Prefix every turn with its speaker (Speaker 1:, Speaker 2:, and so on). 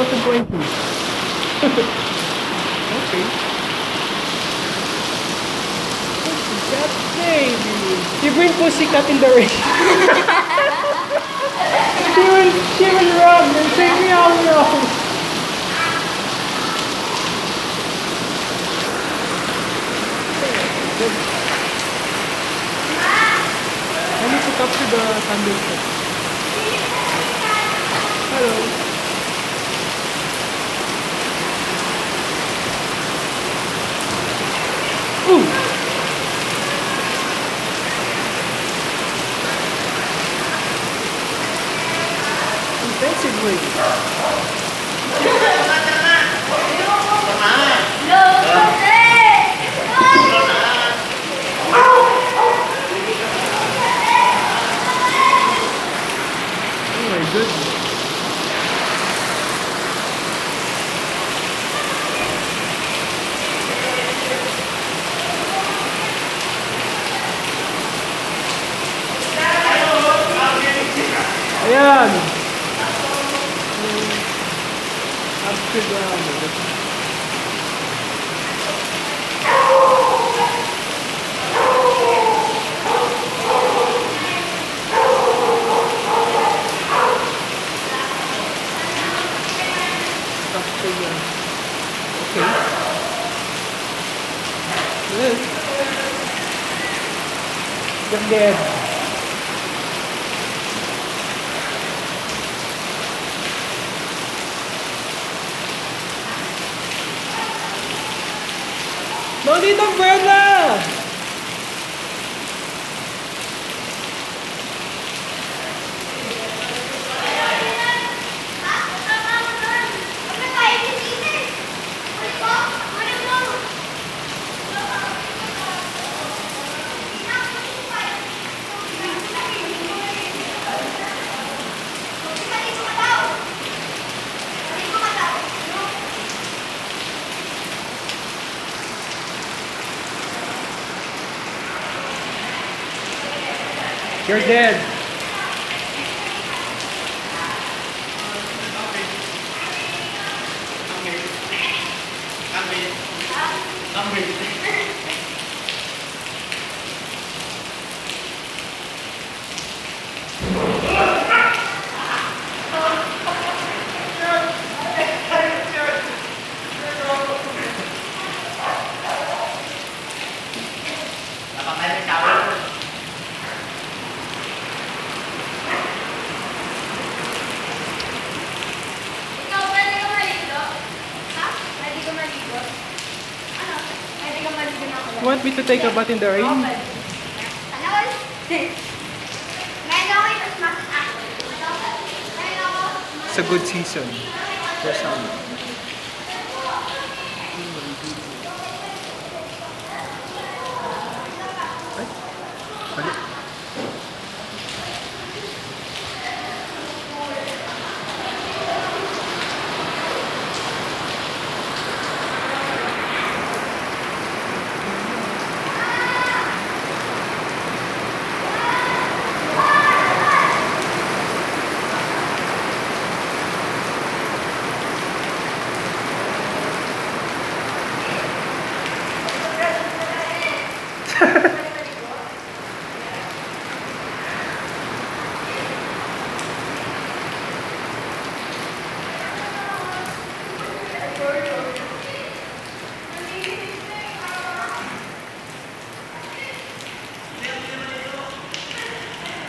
Speaker 1: 2020. Okay. Pussycat baby. You bring Pussycat in the rain. she will run and say meow meow. I need to capture the thunderstruck. Hello. Ooh. Intensive way. Oh my goodness. Ayan. After the okay. Good. You're dead. No need umbrella! You're dead. You want me to take a bath in the rain? It's a good season for summer.